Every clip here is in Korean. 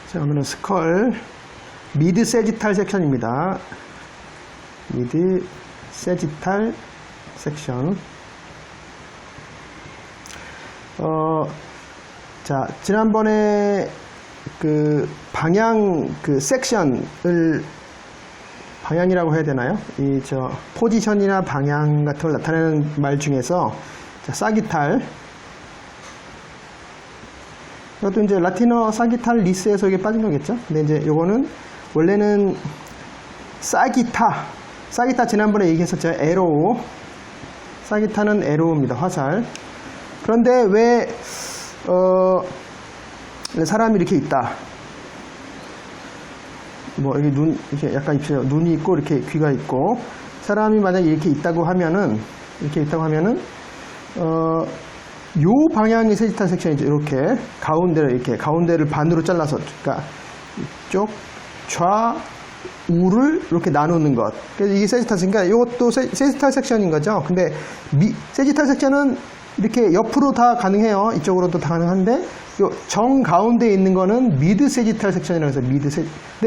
자, 오늘은 스컬 미드 세지탈 섹션입니다. 미드 세지탈 섹션. 자, 지난번에 그 방향 그 섹션을 방향이라고 해야 되나요? 이 포지션이나 방향 같은 걸 나타내는 말 중에서 자, 사기탈. 이것도 이제 라틴어 사기탈 리스에서 이게 빠진 거겠죠? 근데 이제 요거는 원래는 사기타 지난번에 얘기했었죠. 에로우. 사기타는 에로우입니다. 화살. 그런데 왜 사람이 이렇게 있다. 뭐 여기 이렇게 약간 눈이 있고 이렇게 귀가 있고, 사람이 만약에 이렇게 있다고 하면은 요 방향이 세지탈 섹션이죠. 이렇게 가운데를 반으로 잘라서, 그러니까 이쪽 좌우를 이렇게 나누는 것. 그래서 이게 세지탈 섹션. 그러니까 이것도 세지탈 섹션인 거죠. 근데 세지탈 섹션은 이렇게 옆으로 다 가능해요. 이쪽으로도 다 가능한데, 요 정 가운데에 있는 거는 미드 세지탈 섹션이라고 해서 근데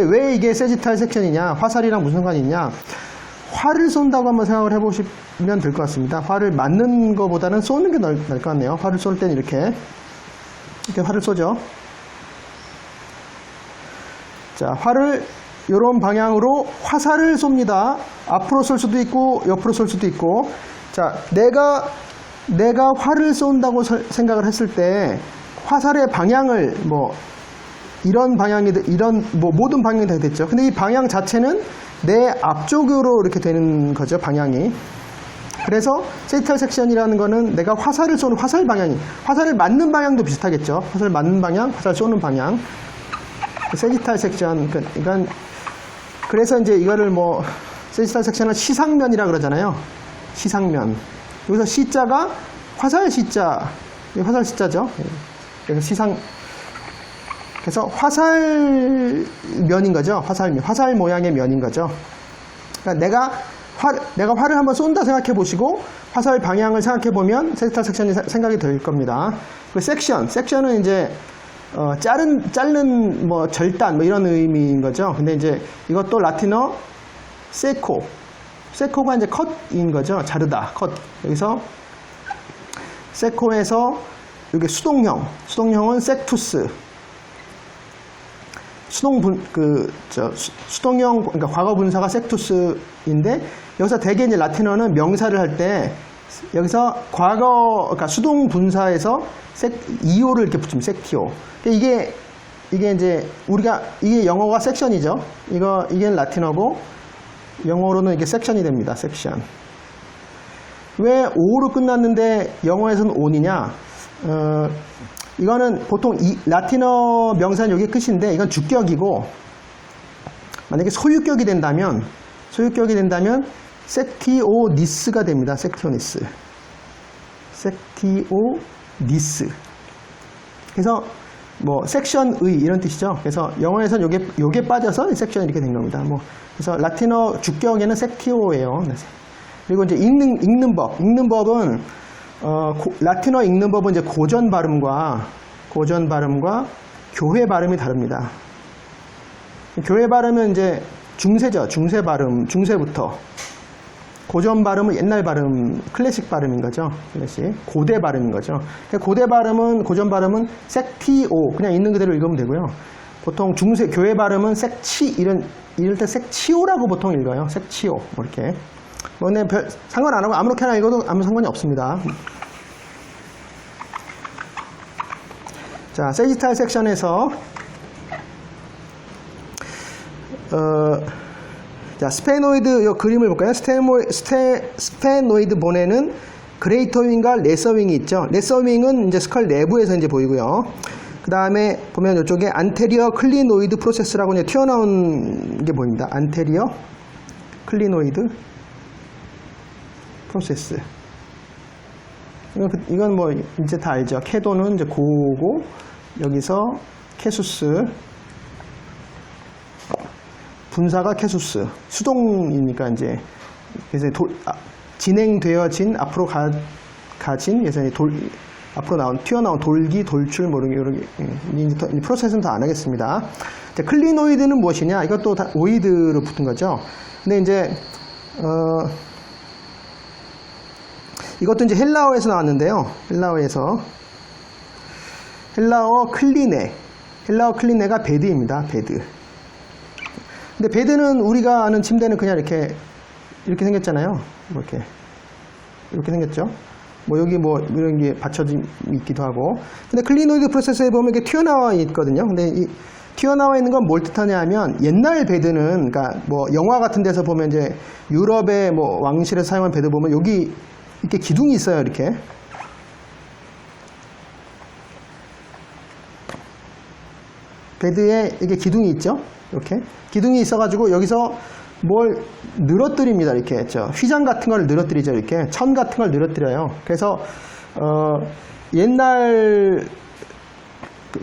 왜 이게 세지탈 섹션이냐? 화살이랑 무슨 상관이 있냐? 활을 쏜다고 한번 생각을 해보시면 될 것 같습니다. 활을 맞는 것보다는 쏘는 게 나을 것 같네요. 활을 쏠 때는 이렇게 활을 쏘죠. 자, 활을 이런 방향으로 화살을 쏩니다. 앞으로 쏠 수도 있고 옆으로 쏠 수도 있고. 자, 내가 활을 쏜다고 생각을 했을 때 화살의 방향을 이런 방향이든 모든 방향이 다 됐죠. 근데 이 방향 자체는 내 앞쪽으로 이렇게 되는 거죠, 방향이. 그래서 세지탈 sek션이라는 거는 내가 화살을 쏘는 화살 방향이, 화살을 맞는 방향도 비슷하겠죠. 화살 맞는 방향, 화살 쏘는 방향. 세지탈 섹션. 이건 그래서 이제 이거를 세지탈 섹션을 시상면이라 그러잖아요. 시상면. 여기서 시자가 화살 시자, 화살 시자죠. 그래서 그래서 화살면인 거죠. 화살 모양의 면인 거죠. 그러니까 내가 활을 한번 쏜다 생각해 보시고 화살 방향을 생각해 보면 세지탈 섹션이 생각이 될 겁니다. 그 섹션은 이제 자른 절단 이런 의미인 거죠. 근데 이제 이것도 라틴어 세코가 이제 컷인 거죠. 자르다, 컷. 여기서 세코에서 이게 수동형은 섹투스. 수동형, 그러니까 과거 분사가 섹투스인데, 여기서 대개 이제 라틴어는 명사를 할 때, 여기서 그러니까 수동 분사에서 이오를 이렇게 붙이면 섹티오. 이게 이제 이게 영어가 섹션이죠. 이게 라틴어고, 영어로는 이게 섹션이 됩니다. 섹션. 왜 오로 끝났는데 영어에서는 온이냐? 이거는 보통 라틴어 명사는 여기 끝인데, 이건 주격이고, 만약에 소유격이 된다면 섹티오니스가 됩니다. 섹티오니스. 그래서 섹션의 이런 뜻이죠. 그래서 영어에서는 요게 빠져서 섹션 이렇게 된 겁니다. 그래서 라틴어 주격에는 섹티오예요. 그리고 이제 읽는 법은 라틴어 읽는 법은 이제 고전 발음과 교회 발음이 다릅니다. 교회 발음은 이제 중세죠. 중세 발음, 중세부터. 고전 발음은 옛날 발음, 클래식 발음인 거죠. 클래식. 고대 발음인 거죠. 고전 발음은 섹티오, 그냥 있는 그대로 읽으면 되고요. 보통 중세, 교회 발음은 이럴 때 섹치오라고 보통 읽어요. 섹치오. 이렇게. 근데 별 상관 안 하고 아무렇게나 읽어도 아무 상관이 없습니다. 자, 세지탈 섹션에서 자, 스페노이드 요 그림을 볼까요? 스페노이드 본에는 그레이터 윙과 레서 윙이 있죠. 레서 윙은 이제 스컬 내부에서 이제 보이고요. 그 다음에 보면 이쪽에 안테리어 클리노이드 프로세스라고 이제 튀어나온 게 보입니다. 안테리어 클리노이드 프로세스. 이건 이제 다 알죠. 캐도는 이제 고고, 여기서 캐수스, 분사가 캐수스, 수동이니까 이제 그래서 진행되어진 앞으로 가진, 그래서 앞으로 튀어나온 돌기, 돌출, 모르기, 이 프로세스는 더 안 하겠습니다. 자, 클리노이드는 무엇이냐? 이것도 다 오이드로 붙은 거죠. 근데 이제, 이것도 이제 헬라어에서 나왔는데요. 헬라어 클리네가 베드입니다. 베드. 근데 베드는 우리가 아는 침대는 그냥 이렇게 생겼잖아요. 뭐 이렇게 생겼죠. 뭐 여기 뭐 이런 게 받쳐져 있기도 하고. 근데 클리노이드 프로세스에 보면 이게 튀어나와 있거든요. 근데 이 튀어나와 있는 건 뭘 뜻하냐 하면 옛날 베드는, 그러니까 뭐 영화 같은 데서 보면 이제 유럽의 뭐 왕실에서 사용한 베드 보면 여기 이렇게 기둥이 있어요. 이렇게. 베드에 이게 기둥이 있죠. 이렇게 기둥이 있어가지고 여기서 뭘 늘어뜨립니다. 이렇게 휘장 같은 걸 늘어뜨리죠. 이렇게 천 같은 걸 늘어뜨려요. 그래서 옛날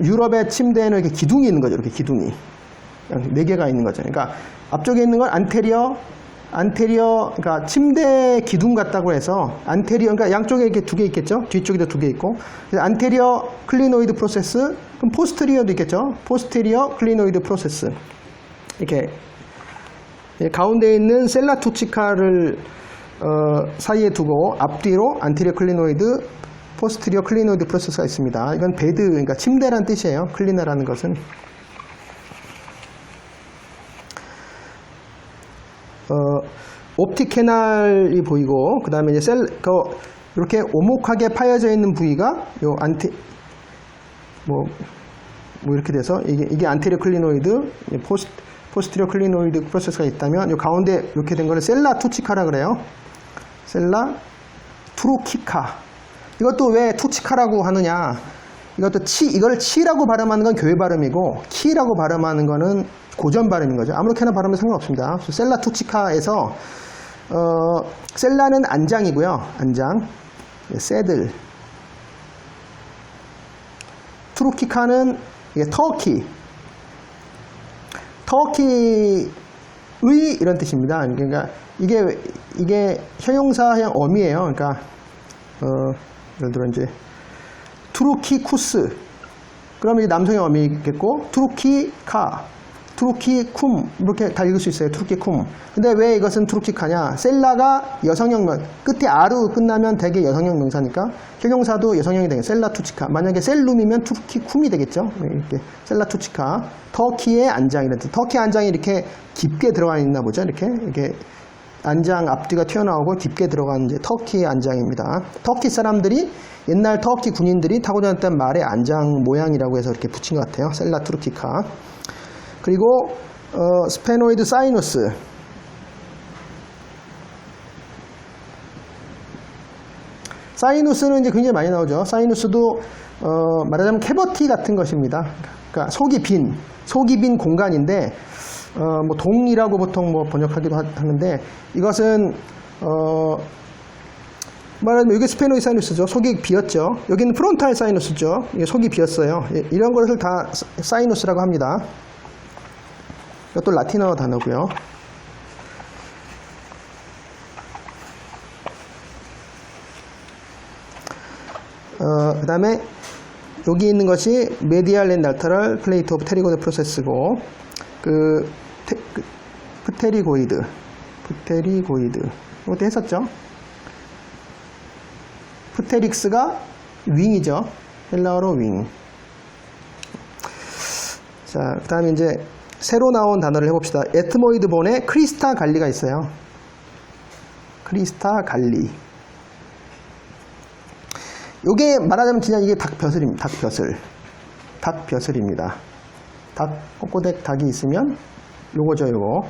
유럽의 침대에는 이렇게 기둥이 있는 거죠. 이렇게 기둥이 4개가 있는 거죠. 그러니까 앞쪽에 있는 건 안테리어, 그러니까 침대 기둥 같다고 해서 안테리어, 그러니까 양쪽에 이렇게 2개 있겠죠. 뒤쪽에도 2개 있고. 그래서 안테리어 클리노이드 프로세스, 그럼 포스테리어도 있겠죠. 포스테리어 클리노이드 프로세스. 이렇게 가운데 있는 셀라투치카를 사이에 두고 앞뒤로 안테리어 클리노이드, 포스테리어 클리노이드 프로세스가 있습니다. 이건 베드, 그러니까 침대란 뜻이에요. 클리너라는 것은. 옵틱 캐널이 보이고, 그 다음에 이제 이렇게 오목하게 파여져 있는 부위가 요 뭐 이렇게 돼서 이게 안테리어 클리노이드, 포스테리어 클리노이드 프로세스가 있다면 요 가운데 이렇게 된 거를 셀라 투치카라 그래요. 셀라 투로키카. 이것도 왜 투치카라고 하느냐? 이거를 치라고 발음하는 건 교회 발음이고 키라고 발음하는 거는 고전 발음인 거죠. 아무렇게나 발음해도 상관없습니다. 셀라 투치카에서 셀라는 안장이고요. 안장. 새들. 투르키카는 터키의 이런 뜻입니다. 그러니까 이게 형용사형 어미예요. 그러니까 예를 들어 이제 투르키쿠스, 그러면 이제 남성의 어미겠고, 투르키카, 투르키쿰 이렇게 다 읽을 수 있어요. 투르키쿰. 근데 왜 이것은 투르키카냐? 셀라가 여성형 끝에 아루 끝나면 되게 여성형 명사니까 형용사도 여성형이 되겠죠. 셀라 투치카. 만약에 셀룸이면 투르키쿰이 되겠죠. 이렇게 셀라 투치카. 터키의 안장이라는 뜻. 터키 안장이 이렇게 깊게 들어가 있나 보죠. 이렇게 안장 앞뒤가 튀어나오고 깊게 들어가는 이제 터키의 안장입니다. 터키 사람들이 옛날 터키 군인들이 타고 다녔던 말의 안장 모양이라고 해서 이렇게 붙인 것 같아요. 셀라 투르키카. 그리고 스페노이드 사이누스. 사이누스는 이제 굉장히 많이 나오죠. 사이누스도 말하자면 캐버티 같은 것입니다. 그러니까 속이 빈 공간인데 뭐 동이라고 보통 뭐 번역하기도 하는데, 이것은 말하자면 이게 스페노이드 사이누스죠. 속이 비었죠. 여기는 프론탈 사이누스죠. 이게 속이 비었어요. 이런 것을 다 사이누스라고 합니다. 이것도 라틴어 단어고요. 그 다음에 여기 있는 것이 메디알 앤 날터럴 플레이트 오브 테리고이드 프로세스고, 프테리고이드 이것도 했었죠. 프테릭스가 윙이죠. 헬라어로 윙. 자, 그 다음에 이제 새로 나온 단어를 해봅시다. 에트모이드 본에 크리스타 갈리가 있어요. 크리스타 갈리. 요게 말하자면 그냥 이게 닭벼슬입니다. 닭벼슬입니다. 꼬꼬댁 닭이 있으면 요거죠, 요거.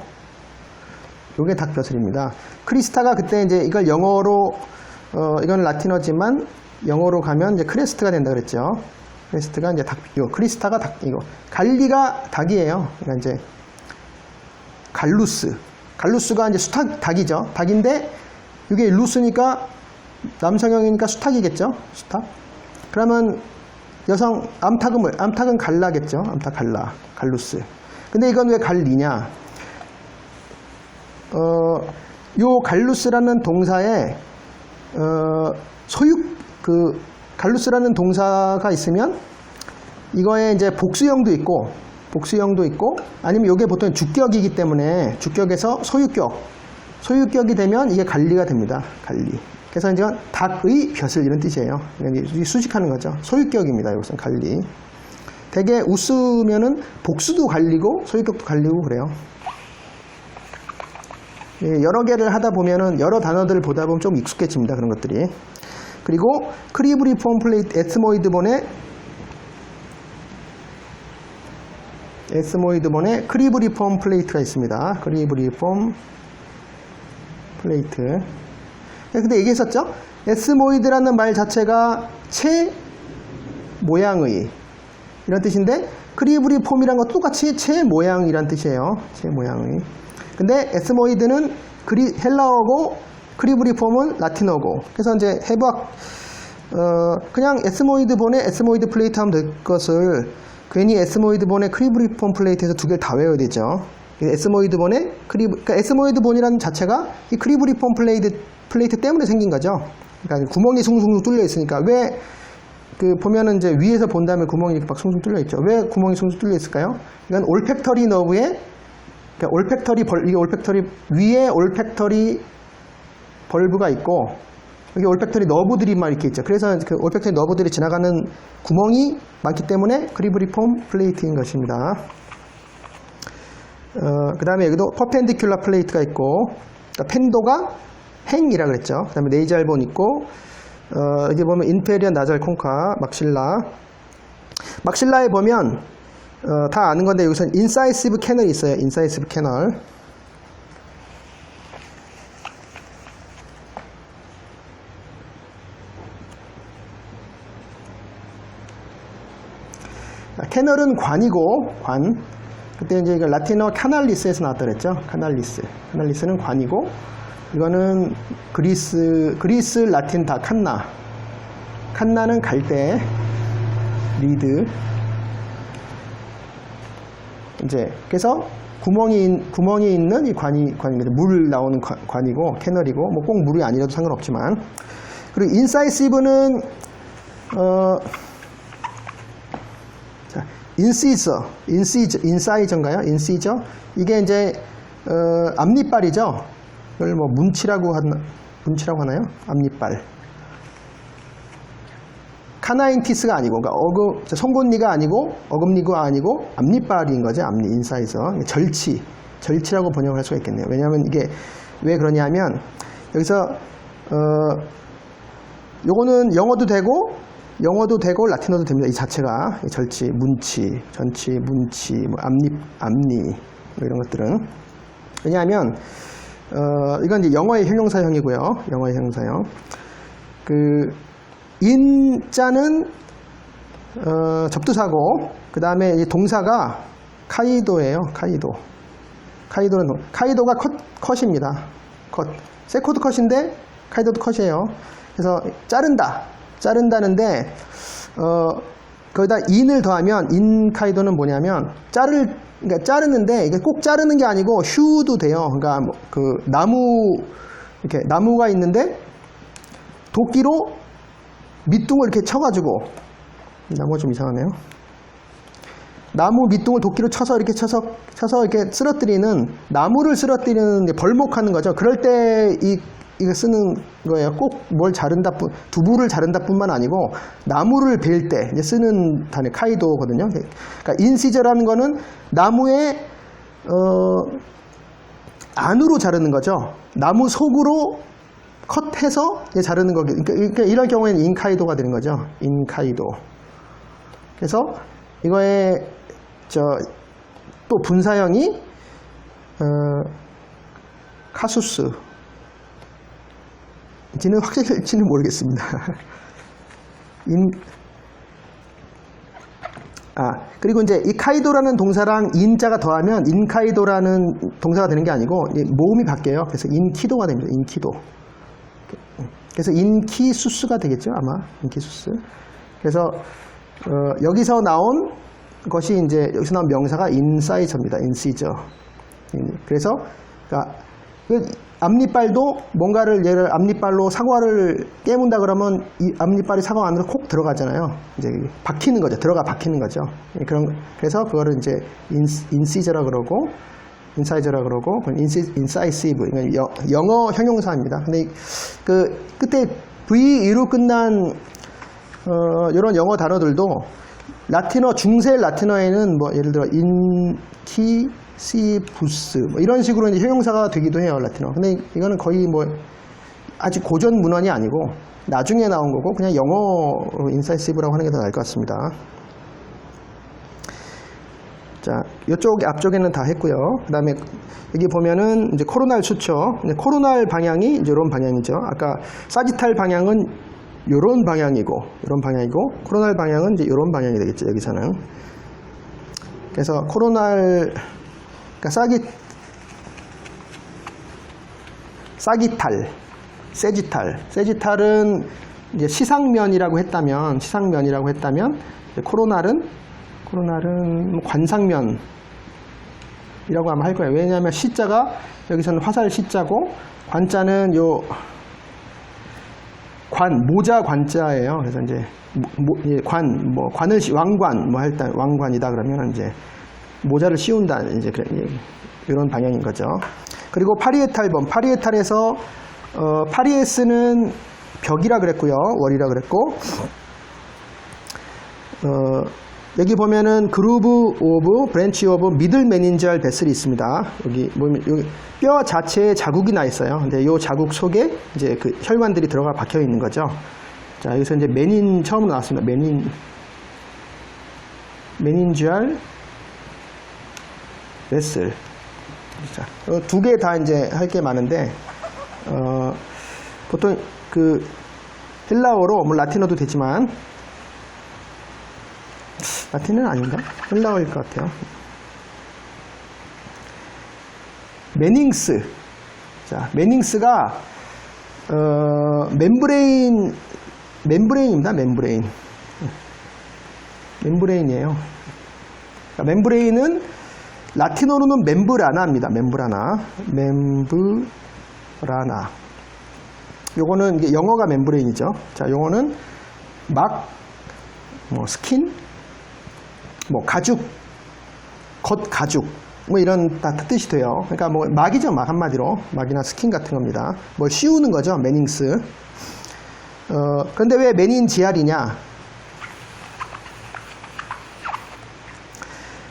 요게 닭벼슬입니다. 크리스타가 그때 이제 이걸 영어로, 이건 라틴어지만 영어로 가면 이제 크레스트가 된다 그랬죠. 크레스트가 이제 크리스타가 닭이고, 갈리가 닭이에요. 그러니까 이제 갈루스가 이제 닭이죠. 닭인데 이게 루스니까 남성형이니까 수탉이겠죠. 수탉. 그러면 암탉은 갈라겠죠. 암탉 갈루스. 근데 이건 왜 갈리냐? 요 갈루스라는 동사에 소육 갈루스라는 동사가 있으면 이거에 이제 복수형도 있고 아니면 이게 보통 주격이기 때문에 주격에서 소유격이 되면 이게 관리가 됩니다. 관리. 그래서 이제 닭의 벼슬 이런 뜻이에요. 이게 수식하는 거죠. 소유격입니다. 이것은 관리. 되게 웃으면은 복수도 관리고 소유격도 관리고 그래요. 여러 개를 하다 보면은 여러 단어들을 보다 보면 좀 익숙해집니다. 그런 것들이. 그리고 크리브리폼 플레이트 에스모이드본에 크리브리폼 플레이트가 있습니다. 크리브리폼 플레이트. 근데 얘기했었죠? 에스모이드라는 말 자체가 채 모양의 이런 뜻인데 크리브리폼이란 것도 똑같이 채 모양이란 뜻이에요. 채 모양의. 근데 에스모이드는 헬라어고 크리브리폼은 라틴어고. 그래서 이제 해부학 그냥 에스모이드본에 에스모이드 플레이트 하면 될 것을 괜히 에스모이드본에 크리브리폼 플레이트에서 두 개를 다 외워야 되죠. 에스모이드본에 그러니까 에스모이드본이라는 자체가 이 크리브리폼 플레이트 때문에 생긴 거죠. 그러니까 구멍이 숭숭 뚫려 있으니까 왜 보면은 이제 위에서 본 다음에 구멍이 이렇게 막 숭숭 뚫려 있죠. 왜 구멍이 숭숭 뚫려 있을까요? 이건 올팩터리 너브에 그러니까 이게 올팩터리 위에 올팩터리 벌브가 있고 여기 올팩터리 너브들이 막 이렇게 있죠. 그래서 그 올팩터리 너브들이 지나가는 구멍이 많기 때문에 크리브리폼 플레이트인 것입니다. 그 다음에 여기도 퍼펜디큘라 플레이트가 있고 그러니까 펜도가 행이라 그랬죠. 그 다음에 네이잘본 있고 여기 보면 인페리어 나잘 콩카 막실라에 보면 다 아는 건데 여기서 인사이시브 캐널이 있어요. 인사이시브 캐널. 캐널은 관이고 그때 이제 라틴어 카날리스에서 나왔다 그랬죠. 카날리스는 관이고 이거는 그리스 라틴 다 칸나는 갈대 리드 이제 그래서 구멍이 있는 이 관입니다. 물 나오는 관이고 캐널이고 뭐 꼭 물이 아니라도 상관없지만 그리고 인사이시브는 인사이저인가요? 인시저 이게 이제 앞니빨이죠. 이걸 뭐 문치라고 하나요? 앞니빨. 카나인티스가 아니고, 그러니까 송곳니가 아니고, 어금니가 아니고, 앞니빨인 거죠. 인사이저. 절치라고 번역을 할 수가 있겠네요. 왜냐하면 이게 왜 그러냐면, 여기서, 요거는 영어도 되고, 라틴어도 됩니다. 이 자체가. 절치, 문치, 뭐 앞니, 뭐 이런 것들은. 왜냐하면, 이건 이제 영어의 형용사형이고요. 영어의 형용사형. 인자는 접두사고 그 다음에 동사가 카이도예요. 카이도가 컷입니다. 세코드 컷인데 카이도도 컷이에요. 그래서 자른다는데 거기다 인을 더하면 인카이도는 뭐냐면 그러니까 자르는데 이게 꼭 자르는 게 아니고 휴도 돼요. 그러니까 나무가 있는데 도끼로 밑둥을 이렇게 쳐가지고 나무가 좀 이상하네요. 나무 밑둥을 도끼로 쳐서 이렇게 쓰러뜨리는 나무를 쓰러뜨리는 벌목하는 거죠. 그럴 때 이거 쓰는 거예요. 꼭 두부를 자른다 뿐만 아니고 나무를 벨 때 쓰는 단어 카이도거든요. 그러니까 인시저라는 거는 나무의 안으로 자르는 거죠. 나무 속으로 컷해서 자르는 거기. 그러니까 이런 경우에는 인카이도가 되는 거죠. 인카이도. 그래서 이거의 또 분사형이 카수스. 지는 확실할지는 모르겠습니다. 그리고 이제 이 카이도라는 동사랑 인자가 더하면 인카이도라는 동사가 되는 게 아니고 모음이 바뀌어요. 그래서 인키도가 됩니다. 인키도. 그래서 인키수스가 되겠죠, 아마. 인키수스. 그래서 여기서 나온 것이 이제 여기서 나온 명사가 인사이저입니다. 인시저. 그래서 그러니까 앞니빨도 뭔가를 얘를 앞니빨로 사과를 깨문다 그러면 이 앞니빨이 사과 안으로 콕 들어가잖아요. 이제 박히는 거죠. 들어가 박히는 거죠. 그래서 그거를 이제 인시저라 그러고 인사이저라 그러고 인사이시브 영어 형용사입니다. 근데 그 끝에 VE로 끝난 이런 영어 단어들도 라틴어 중세 라틴어에는 뭐 예를 들어 인키시부스 뭐 이런 식으로 이제 형용사가 되기도 해요, 라틴어. 근데 이거는 거의 뭐 아직 고전 문헌이 아니고 나중에 나온 거고 그냥 영어로 인사이시브라고 하는 게 더 나을 것 같습니다. 자, 이쪽 앞쪽에는 다 했고요. 그 다음에 여기 보면은 이제 코로날 수쵸. 코로날 방향이 이제 이런 방향이죠. 아까 사지탈 방향은 이런 방향이고, 코로날 방향은 이제 이런 방향이 되겠죠, 여기서는. 그래서 코로날, 그러니까 세지탈은 이제 시상면이라고 했다면, 이제 코로날은 관상면이라고 아마 할 거예요. 왜냐하면 시자가 여기서는 화살 시자고 관자는 요 모자 관자예요. 그래서 이제 관을 왕관 뭐 할 때 왕관이다 그러면 이제 모자를 씌운다 이제 이런 방향인 거죠. 그리고 파리에탈에서 파리에스는 벽이라 그랬고요, 월이라 그랬고. 여기 보면은 그루브 오브 브랜치 오브 미들 메닌지알 베슬이 있습니다. 여기 보면 여기 뼈 자체에 자국이 나 있어요. 근데 이 자국 속에 이제 그 혈관들이 들어가 박혀 있는 거죠. 자, 여기서 이제 처음으로 나왔습니다. 메닌지알 베슬. 자, 두 개 다 이제 할 게 많은데 보통 그 헬라어로 뭐 라틴어도 되지만 라틴은 아닌가? 헬라어일 것 같아요. 메닝스. 자, 메닝스가 멤브레인입니다. 멤브레인이에요. 그러니까 멤브레인은 라틴어로는 멤브라나입니다. 멤브라나. 요거는 이게 영어가 멤브레인이죠. 자, 요거는 스킨, 가죽, 겉가죽, 이런 다 뜻이 돼요. 그러니까 막이죠, 막 한마디로. 막이나 스킨 같은 겁니다. 뭘 씌우는 거죠, 메닝스. 그런데 왜 메닌지알이냐?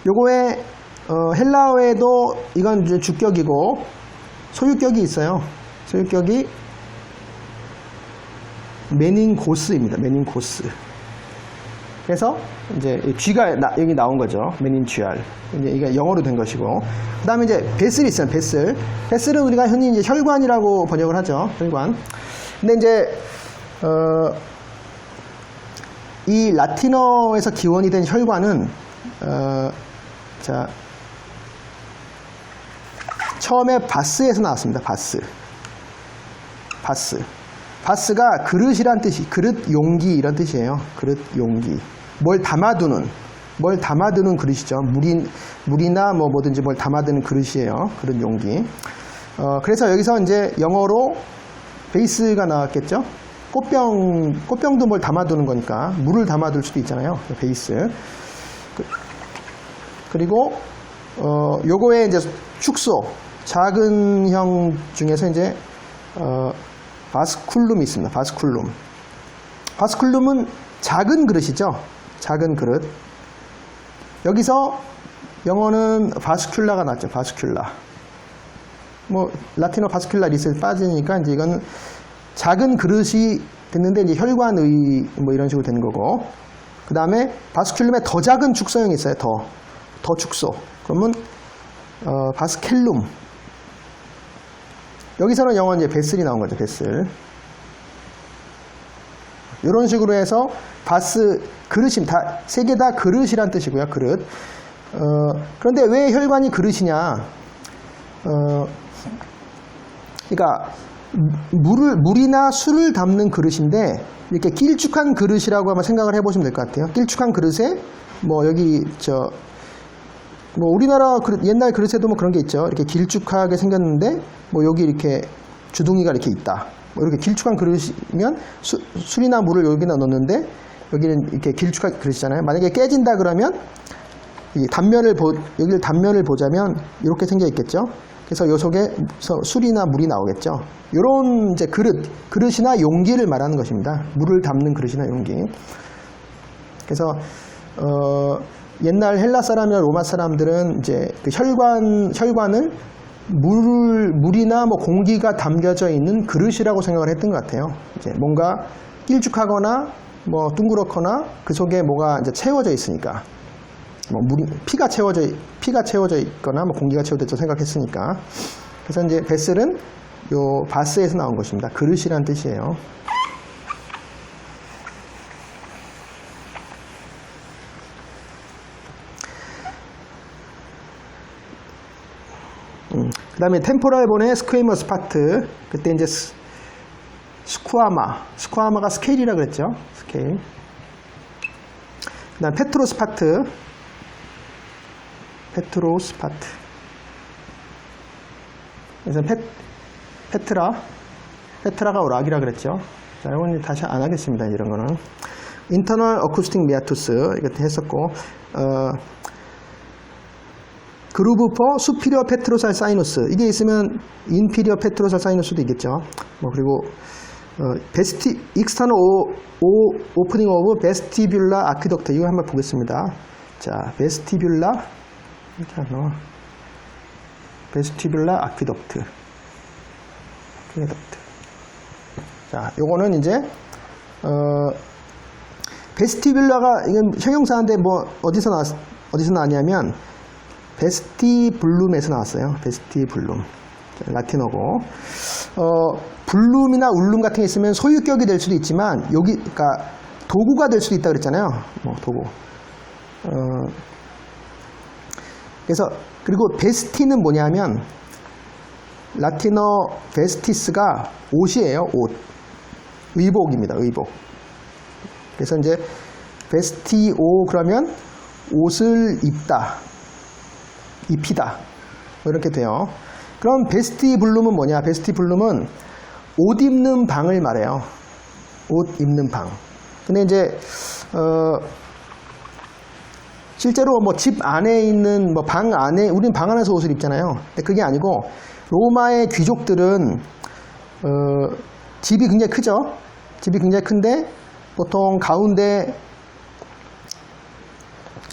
요거에, 헬라어에도 이건 이제 주격이고, 소유격이 있어요. 소유격이 메닌고스입니다, 메닌고스. 그래서 이제 쥐가 여기 나온 거죠. 메닌쥐알. 이제 이게 영어로 된 것이고. 그다음에 이제 베슬이 있어요. 베슬은 우리가 흔히 이제 혈관이라고 번역을 하죠. 혈관. 근데 이제 이 라틴어에서 기원이 된 혈관은 처음에 바스에서 나왔습니다. 바스가 그릇이란 뜻이, 그릇 용기 이런 뜻이에요. 그릇 용기. 뭘 담아두는 그릇이죠. 물이나 뭐든지 뭘 담아두는 그릇이에요. 그릇 용기. 그래서 여기서 이제 영어로 베이스가 나왔겠죠. 꽃병도 뭘 담아두는 거니까 물을 담아둘 수도 있잖아요. 베이스. 그리고 요거의 이제 축소, 작은 형 중에서 이제 바스쿨룸이 있습니다. 바스쿨룸은 작은 그릇이죠. 작은 그릇. 여기서 영어는 바스큘라가 났죠. 바스큘라. 라틴어 바스큘라 리스에 빠지니까 이제 이거는 작은 그릇이 됐는데 이제 혈관의 이런 식으로 되는 거고. 그 다음에 바스큘룸에 더 작은 축소형이 있어요. 더 축소. 그러면 바스켈룸. 여기서는 영어 이제 베슬이 나온 거죠. 베슬. 이런 식으로 해서 그릇임 다 세 개 다 그릇이란 뜻이고요. 그릇. 그런데 왜 혈관이 그릇이냐? 그러니까 물이나 술을 담는 그릇인데 이렇게 길쭉한 그릇이라고 한번 생각을 해보시면 될 것 같아요. 길쭉한 그릇에 여기 우리나라 옛날 그릇에도 그런 게 있죠. 이렇게 길쭉하게 생겼는데 여기 이렇게 주둥이가 이렇게 있다. 뭐 이렇게 길쭉한 그릇이면 술이나 물을 여기다 넣는데 여기는 이렇게 길쭉한 그릇이잖아요. 만약에 깨진다 그러면 이 여기를 단면을 보자면 이렇게 생겨 있겠죠. 그래서 요 속에서 술이나 물이 나오겠죠. 이런 이제 그릇이나 용기를 말하는 것입니다. 물을 담는 그릇이나 용기. 그래서 옛날 헬라 사람이나 로마 사람들은 이제 그 혈관을 물이나 뭐 공기가 담겨져 있는 그릇이라고 생각을 했던 것 같아요. 이제 뭔가 길쭉하거나 뭐 둥그렇거나 그 속에 뭐가 이제 채워져 있으니까, 뭐 피가 채워져 있거나 뭐 공기가 채워져 있다고 생각했으니까. 그래서 이제 베슬은 요 바스에서 나온 것입니다. 그릇이란 뜻이에요. 그 다음에 템포랄 본의 스퀘이머스 파트, 그때 이제 스쿠아마가 스케일이라 그랬죠. 스케일. 그 다음 페트로스 파트. 그래서 페트라가 락이라 그랬죠. 자, 이건 다시 안 하겠습니다. 이런 거는. 인터널 어쿠스틱 미아투스, 이것도 했었고, 그루브 포 수피리어 페트로살 사이누스, 이게 있으면 인피리어 페트로살 사이누스도 있겠죠. 뭐 그리고 익스터널 오프닝 오브 베스티뷸라 아퀴덕트, 이거 한번 보겠습니다. 자, 베스티뷸라 아퀴덕트. 자, 요거는 이제 베스티뷸라가 이건 형용사인데 뭐 어디서 나왔냐면 베스티블룸에서 나왔어요. 베스티블룸. 라틴어고. 블룸이나 울룸 같은 게 있으면 소유격이 될 수도 있지만, 그러니까 도구가 될 수도 있다 그랬잖아요. 뭐 도구. 그래서, 그리고 베스티는 뭐냐면, 라틴어 베스티스가 옷이에요. 옷. 의복입니다. 의복. 그래서 이제 베스티오 그러면 옷을 입히다. 뭐 이렇게 돼요. 그럼 베스티블룸은 뭐냐? 베스티블룸은 옷 입는 방을 말해요. 옷 입는 방. 근데 이제 실제로 뭐 집 안에 있는 뭐 방 안에, 우리는 방 안에서 옷을 입잖아요. 근데 그게 아니고 로마의 귀족들은 집이 굉장히 크죠. 집이 굉장히 큰데 보통 가운데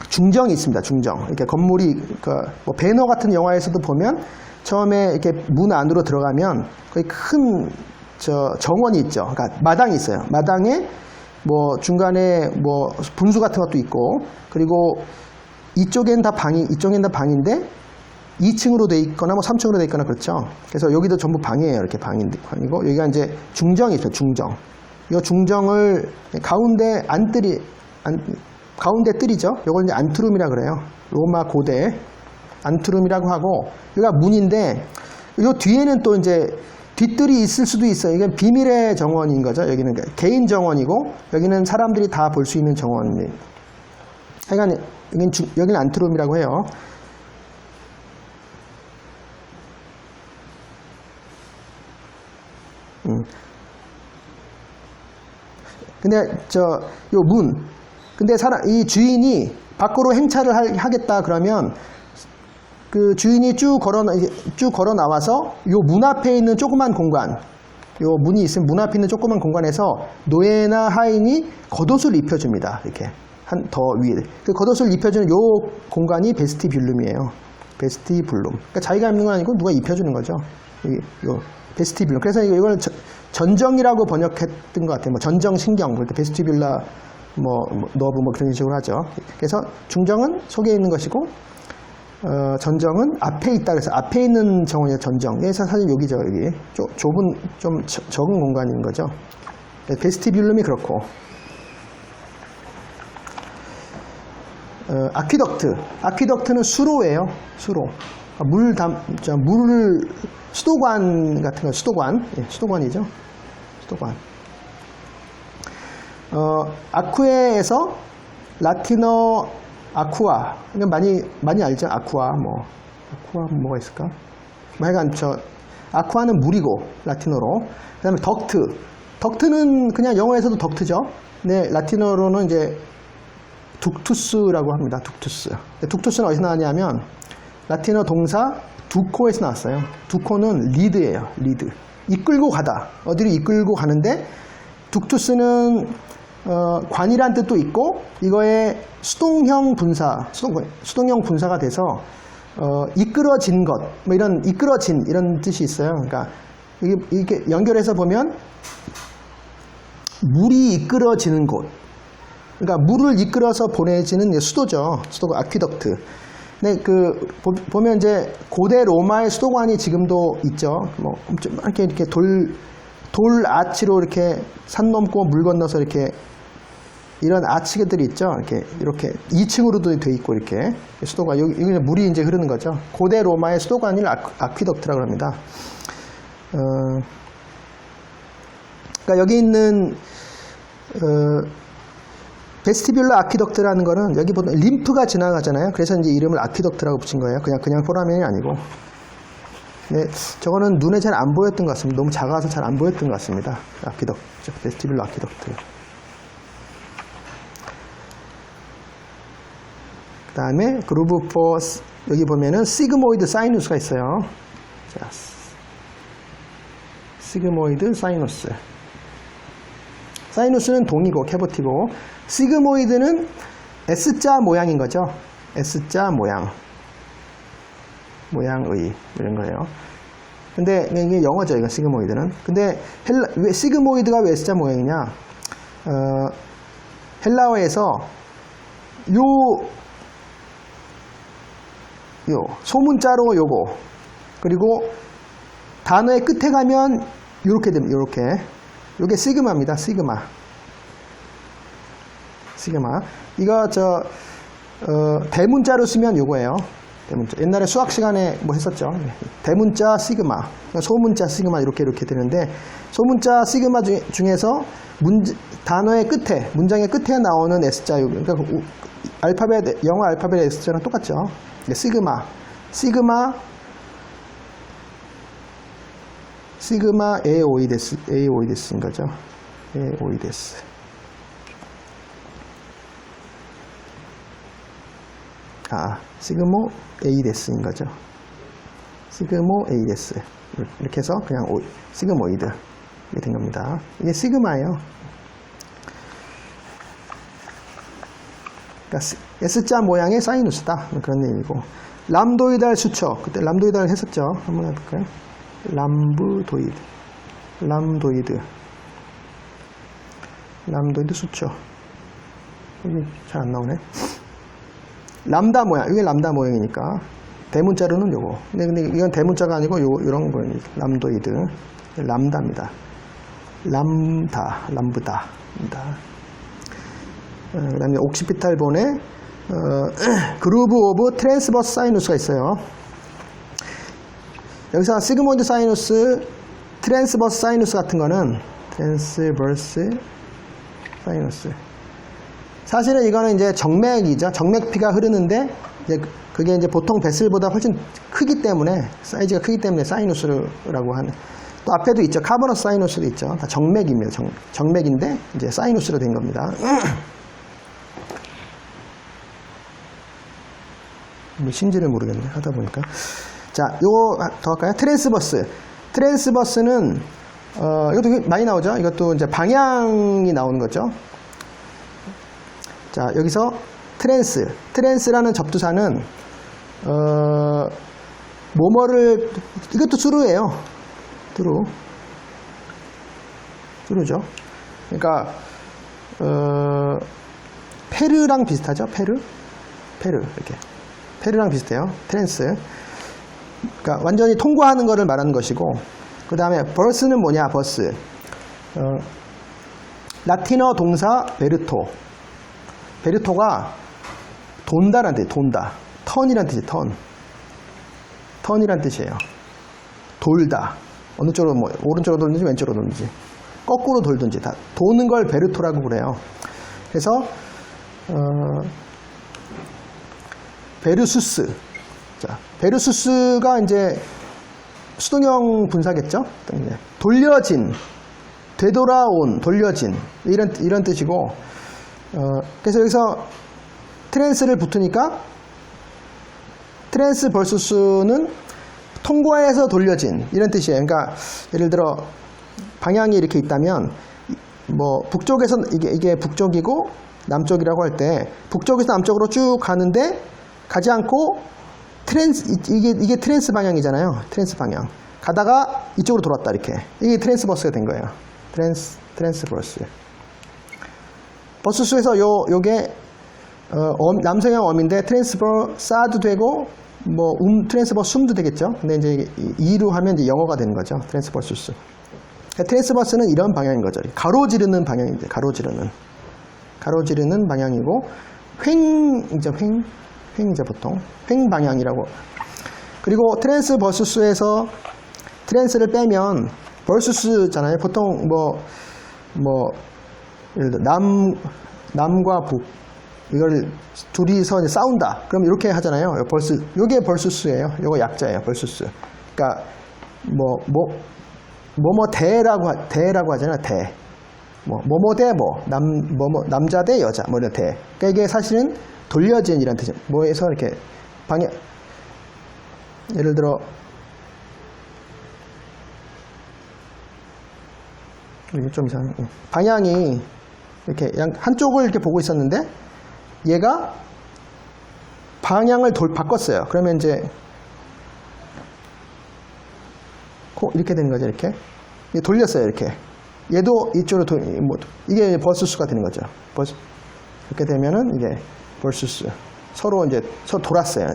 중정이 있습니다. 중정. 이렇게 건물이, 뭐 배너 같은 영화에서도 보면 처음에 이렇게 문 안으로 들어가면 거의 큰 정원이 있죠. 그러니까 마당이 있어요. 마당에 뭐 중간에 뭐 분수 같은 것도 있고, 그리고 이쪽엔 다 방인데 2층으로 돼 있거나 뭐 3층으로 돼 있거나 그렇죠. 그래서 여기도 전부 방이에요. 이렇게 방이고, 여기가 이제 중정이 있어요. 중정. 이 중정을 가운데 가운데 뜰이죠. 이걸 이제 안트룸이라 그래요. 로마 고대 안트룸이라고 하고, 여기가 문인데, 이 뒤에는 또 이제 뒷뜰이 있을 수도 있어요. 이게 비밀의 정원인 거죠. 여기는 개인 정원이고, 여기는 사람들이 다 볼 수 있는 정원입니다. 하여간 여기는 안트룸이라고 해요. 근데 요 문. 근데 이 주인이 밖으로 행차를 하겠다 그러면 그 주인이 쭉 걸어 나와서 요 문 앞에 있는 조그만 공간, 요 문이 있으면 문 앞에 있는 조그만 공간에서 노예나 하인이 겉옷을 입혀줍니다. 이렇게 더 위에. 그 겉옷을 입혀주는 요 공간이 베스티뷸룸이에요. 베스티뷸룸. 그러니까 자기가 입는 건 아니고 누가 입혀주는 거죠. 요 베스티뷸룸. 그래서 이걸 전정이라고 번역했던 것 같아요. 뭐 전정신경, 그러니까 베스티뷸라 너브 뭐 그런 식으로 하죠. 그래서 중정은 속에 있는 것이고, 전정은 앞에 있다. 그래서 앞에 있는 정원이에요. 전정. 그래서 사실 여기죠. 여기 좁은, 좀 적은 공간인 거죠. 베스티뷸룸이 그렇고, 아퀴덕트는 수로예요. 수로. 수도관 같은 거, 수도관이죠. 수도관. 아쿠에에서 라틴어 아쿠아. 이건 많이 알죠? 아쿠아, 뭐가 있을까? 하여간 아쿠아는 물이고 라틴어로. 그다음에 덕트. 덕트는 그냥 영어에서도 덕트죠. 네, 라틴어로는 이제 둑투스라고 합니다. 둑투스. 둑투스는 어디서 나왔냐면 라틴어 동사 두코에서 나왔어요. 두코는 리드예요. 리드. 이끌고 가다. 어디를 이끌고 가는데 둑투스는 관이란 뜻도 있고 이거의 수동형 분사, 수동형 분사가 돼서 이끌어진 것, 뭐 이런 이끌어진 이런 뜻이 있어요. 그러니까 이게 연결해서 보면 물이 이끌어지는 곳. 그러니까 물을 이끌어서 보내지는 수도죠. 수도가 아퀴덕트. 네, 보면 이제 고대 로마의 수도관이 지금도 있죠. 뭐, 좀 이렇게 돌 아치로 이렇게 산 넘고 물 건너서 이렇게 이런 아치들이 있죠. 이렇게 2층으로도 돼 있고 이렇게 수도관, 여기 물이 이제 흐르는 거죠. 고대 로마의 수도관을 아퀴덕트라고 합니다. 그러니까 여기 있는, 베스티뷸러 아퀴덕트라는 거는 여기 보면 림프가 지나가잖아요. 그래서 이제 이름을 아퀴덕트라고 붙인 거예요. 그냥 포라멘이 아니고. 네, 저거는 눈에 잘 안 보였던 것 같습니다. 너무 작아서 잘 안 보였던 것 같습니다. 아퀴덕트, 베스티뷸러 아퀴덕트. 그 다음에 그루브 포스, 여기 보면은 시그모이드 사이누스가 있어요. 자, 시그모이드 사이누스. 사이누스는 동이고 캐버티고, 시그모이드는 S자 모양인 거죠. S자 모양의 이런 거예요. 근데 이게 영어죠, 이거 시그모이드는. 근데 왜 시그모이드가 왜 S자 모양이냐? 헬라어에서 요 소문자로 요거, 그리고 단어의 끝에 가면 요렇게 됩니다. 요게 시그마입니다. 시그마. 이거 대문자로 쓰면 요거예요. 대문자. 옛날에 수학 시간에 뭐 했었죠. 대문자 시그마, 소문자 시그마 이렇게 되는데, 소문자 시그마 중에서 단어의 끝에, 문장의 끝에 나오는 S자, 그러니까 영어 알파벳 S자랑 똑같죠. 시그마 에오이데스인 거죠. 에오이데스. 시그모 에이데스인 거죠. 시그모 에이데스. 이렇게 해서 그냥 시그모이드. 이게 된 겁니다. 이게 시그마예요. 그러니까 S자 모양의 사이누스다. 그런 얘기고. 람도이달 수초. 그때 람도이달 했었죠. 한번 해볼까요? 람도이드 수초. 여기 잘 안 나오네. 람다 모양. 이게 람다 모양이니까. 대문자로는 요거. 근데 이건 대문자가 아니고 요런 거예요. 람도이드. 람다입니다. 람브다. 그 다음에 옥시피탈 본에 그루브 오브 트랜스버스 사이누스가 있어요. 여기서 시그모이드 사이누스, 트랜스버스 사이누스 같은 거는 트랜스버스 사이누스. 사실은 이거는 이제 정맥이죠. 정맥피가 흐르는데 그게 이제 보통 베슬보다 훨씬 크기 때문에, 사이즈가 크기 때문에 사이누스라고 하는. 또 앞에도 있죠. 카버너스 사이누스도 있죠. 다 정맥입니다. 정맥인데 이제 사이누스로 된 겁니다. 신지를 모르겠네, 하다 보니까. 자, 요거 더 할까요? 트랜스버스는 이것도 많이 나오죠. 이것도 이제 방향이 나오는 거죠. 자, 여기서 트랜스라는 접두사는 뭐뭐를, 이것도 트루예요. 트루죠. 그러니까 페르랑 비슷하죠. 페르 이렇게. 페르랑 비슷해요. 트랜스. 그러니까 완전히 통과하는 것을 말하는 것이고, 그 다음에 버스는 뭐냐? 버스. 라틴어 동사 베르토가 돈다라는 뜻이에요. 돈다. 턴이란 뜻이에요. 턴이란 뜻이에요. 돌다. 어느 쪽으로, 뭐 오른쪽으로 돌든지 왼쪽으로 돌든지 거꾸로 돌든지 다 도는 걸 베르토라고 그래요. 그래서 베르수스. 자, 베르수스가 이제 수동형 분사겠죠. 돌려진, 되돌아온, 돌려진 이런 뜻이고, 그래서 여기서 트랜스를 붙으니까 트랜스 버스스는 통과해서 돌려진 이런 뜻이에요. 그러니까 예를 들어 방향이 이렇게 있다면 뭐 북쪽에서 이게 북쪽이고 남쪽이라고 할 때 북쪽에서 남쪽으로 쭉 가는데 가지 않고 이게 트랜스 방향이잖아요. 트랜스 방향. 가다가 이쪽으로 돌았다 이렇게. 이게 트랜스 버스가 된 거예요. 트랜스 버스. 버스수에서 요게 남성형 어민데 트랜스버 싸도 되고 뭐 트랜스버 숨도 되겠죠. 근데 이제 이로 하면 이제 영어가 되는 거죠. 트랜스버 수스. 트랜스버스는 이런 방향인 거죠. 가로지르는 방향인데 가로지르는 방향이고 횡이죠 보통 횡 방향이라고. 그리고 트랜스버스수에서 트랜스를 빼면 버스스잖아요. 보통 뭐 예를 들어 남과 북 이걸 둘이서 이제 싸운다. 그럼 이렇게 하잖아요. 요게 벌수스예요. 요거 약자예요. 벌수스. 그러니까 뭐뭐 대라고 하잖아요. 대. 뭐뭐 대 남자 대 여자 뭐 이런 대. 그러니까 이게 사실은 돌려진 이란 뜻이에요. 뭐에서 이렇게 방향 예를 들어 이게 좀 이상해. 방향이 이렇게 한쪽을 이렇게 보고 있었는데 얘가 방향을 바꿨어요. 그러면 이제 이렇게 되는 거죠. 이렇게 돌렸어요. 이렇게 얘도 이쪽으로 이게 버스수가 되는 거죠. 이렇게 되면은 이게 버스수 서로 돌았어요.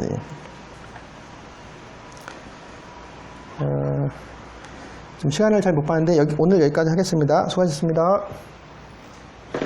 좀 시간을 잘 못 봤는데 오늘 여기까지 하겠습니다. 수고하셨습니다.